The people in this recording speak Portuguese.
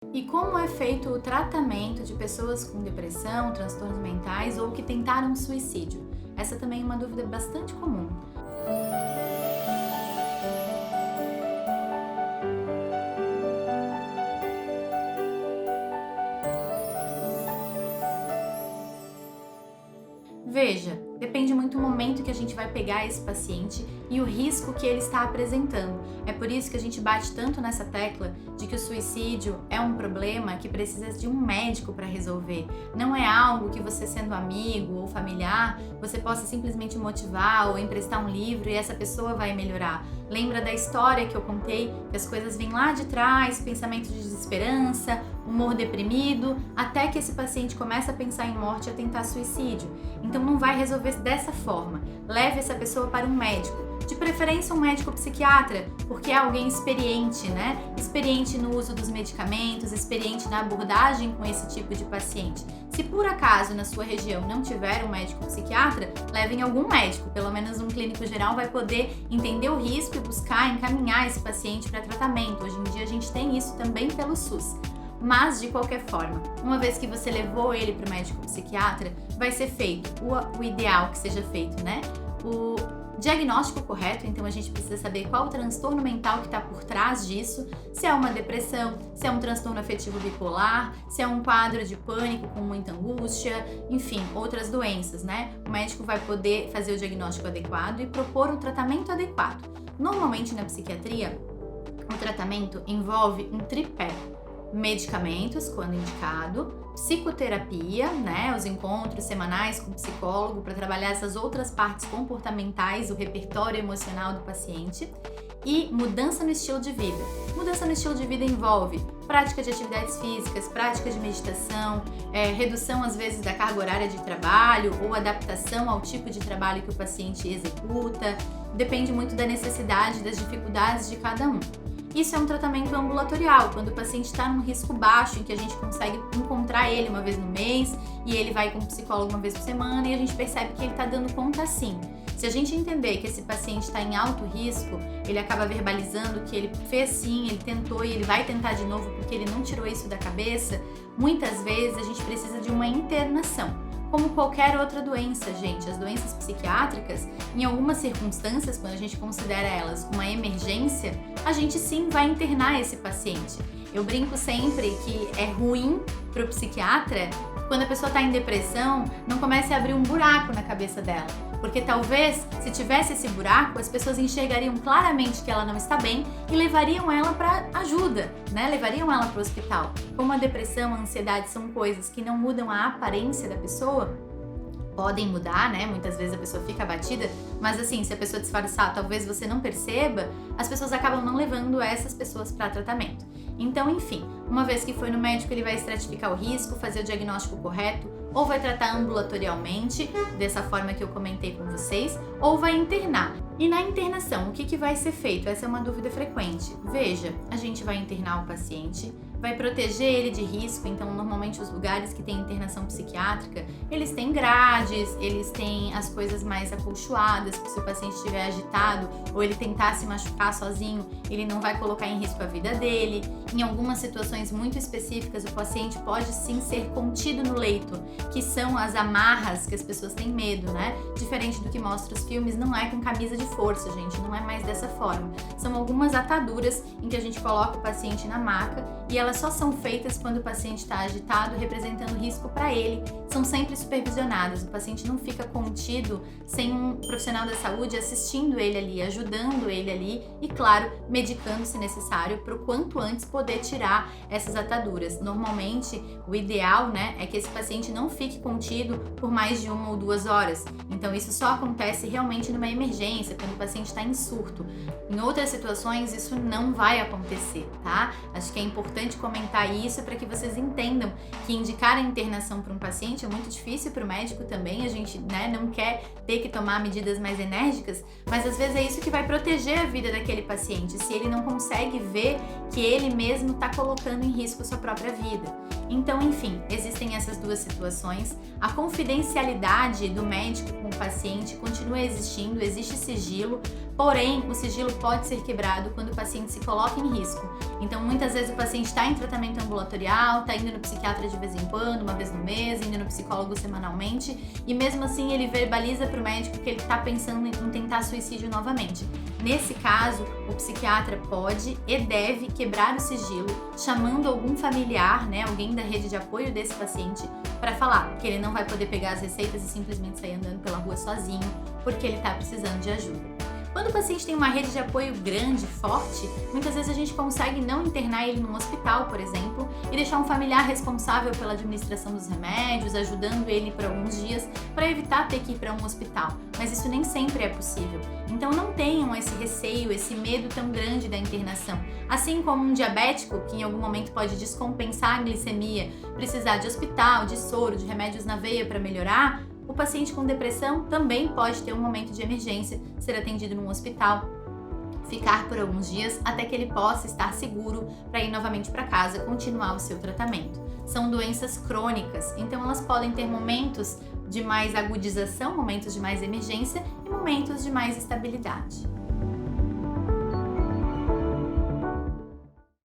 E como é feito o tratamento de pessoas com depressão, transtornos mentais ou que tentaram suicídio? Essa também é uma dúvida bastante comum. Veja, depende muito do momento que a gente vai pegar esse paciente e o risco que ele está apresentando. É por isso que a gente bate tanto nessa tecla de que o suicídio é um problema que precisa de um médico para resolver. Não é algo que você, sendo amigo ou familiar, você possa simplesmente motivar ou emprestar um livro e essa pessoa vai melhorar. Lembra da história que eu contei, que as coisas vêm lá de trás, pensamento de desesperança, humor deprimido, até que esse paciente começa a pensar em morte e a tentar suicídio. Então não vai resolver dessa forma. Leve essa pessoa para um médico. De preferência um médico psiquiatra, porque é alguém experiente, né? Experiente no uso dos medicamentos, experiente na abordagem com esse tipo de paciente. Se por acaso na sua região não tiver um médico psiquiatra, levem algum médico, pelo menos um clínico geral vai poder entender o risco e buscar encaminhar esse paciente para tratamento. Hoje em dia a gente tem isso também pelo SUS. Mas, de qualquer forma, uma vez que você levou ele para o médico psiquiatra, vai ser feito o ideal que seja feito, né? O diagnóstico correto, então a gente precisa saber qual o transtorno mental que está por trás disso, se é uma depressão, se é um transtorno afetivo bipolar, se é um quadro de pânico com muita angústia, enfim, outras doenças, né? O médico vai poder fazer o diagnóstico adequado e propor o tratamento adequado. Normalmente na psiquiatria, o tratamento envolve um tripé: medicamentos, quando indicado, psicoterapia, né, os encontros semanais com o psicólogo para trabalhar essas outras partes comportamentais, o repertório emocional do paciente, e mudança no estilo de vida. Mudança no estilo de vida envolve prática de atividades físicas, prática de meditação, redução às vezes da carga horária de trabalho ou adaptação ao tipo de trabalho que o paciente executa. Depende muito da necessidade, das dificuldades de cada um. Isso é um tratamento ambulatorial, quando o paciente está num risco baixo, em que a gente consegue encontrar ele uma vez no mês e ele vai com o psicólogo uma vez por semana e a gente percebe que ele está dando conta sim. Se a gente entender que esse paciente está em alto risco, ele acaba verbalizando que ele fez sim, ele tentou e ele vai tentar de novo porque ele não tirou isso da cabeça, muitas vezes a gente precisa de uma internação. Como qualquer outra doença, gente, as doenças psiquiátricas, em algumas circunstâncias, quando a gente considera elas uma emergência, a gente sim vai internar esse paciente. Eu brinco sempre que é ruim para o psiquiatra quando a pessoa está em depressão, não comece a abrir um buraco na cabeça dela. Porque talvez, se tivesse esse buraco, as pessoas enxergariam claramente que ela não está bem e levariam ela para ajuda, né? Levariam ela para o hospital. Como a depressão, a ansiedade são coisas que não mudam a aparência da pessoa, podem mudar, né? Muitas vezes a pessoa fica abatida, mas assim, se a pessoa disfarçar, talvez você não perceba, as pessoas acabam não levando essas pessoas para tratamento. Então, enfim, uma vez que foi no médico, ele vai estratificar o risco, fazer o diagnóstico correto, ou vai tratar ambulatorialmente, dessa forma que eu comentei com vocês, ou vai internar. E na internação, o que vai ser feito? Essa é uma dúvida frequente. Veja, a gente vai internar o paciente, vai proteger ele de risco, então normalmente os lugares que tem internação psiquiátrica, eles têm grades, eles têm as coisas mais acolchoadas, que se o paciente estiver agitado ou ele tentar se machucar sozinho, ele não vai colocar em risco a vida dele. Em algumas situações muito específicas, o paciente pode sim ser contido no leito, que são as amarras que as pessoas têm medo, né? Diferente do que mostra os filmes, não é com camisa de força, gente, não é mais dessa forma. São algumas ataduras em que a gente coloca o paciente na maca e elas só são feitas quando o paciente está agitado, representando risco para ele. São sempre supervisionadas, o paciente não fica contido sem um profissional da saúde assistindo ele ali, ajudando ele ali e, claro, medicando se necessário para o quanto antes poder tirar essas ataduras. Normalmente, o ideal, né, é que esse paciente não fique contido por mais de 1 ou 2 horas. Então, isso só acontece realmente numa emergência, quando o paciente está em surto. Em outras situações, isso não vai acontecer, tá? Acho que é importante comentar isso para que vocês entendam que indicar a internação para um paciente é muito difícil para o médico também. A gente, né, não quer ter que tomar medidas mais enérgicas, mas às vezes é isso que vai proteger a vida daquele paciente, se ele não consegue ver que ele mesmo está colocando em risco a sua própria vida. Então, enfim, existem essas duas situações. A confidencialidade do médico com o paciente continua existindo, existe sigilo, porém o sigilo pode ser quebrado quando o paciente se coloca em risco. Então, muitas vezes o paciente está em tratamento ambulatorial, tá indo no psiquiatra de vez em quando, uma vez no mês, indo no psicólogo semanalmente, e mesmo assim ele verbaliza para o médico que ele tá pensando em tentar suicídio novamente. Nesse caso, o psiquiatra pode e deve quebrar o sigilo, chamando algum familiar, né, alguém da rede de apoio desse paciente, para falar que ele não vai poder pegar as receitas e simplesmente sair andando pela rua sozinho, porque ele tá precisando de ajuda. Quando o paciente tem uma rede de apoio grande, forte, muitas vezes a gente consegue não internar ele num hospital, por exemplo, e deixar um familiar responsável pela administração dos remédios, ajudando ele por alguns dias, para evitar ter que ir para um hospital. Mas isso nem sempre é possível. Então não tenham esse receio, esse medo tão grande da internação. Assim como um diabético, que em algum momento pode descompensar a glicemia, precisar de hospital, de soro, de remédios na veia para melhorar, o paciente com depressão também pode ter um momento de emergência, ser atendido num hospital, ficar por alguns dias até que ele possa estar seguro para ir novamente para casa, continuar o seu tratamento. São doenças crônicas, então elas podem ter momentos de mais agudização, momentos de mais emergência e momentos de mais estabilidade.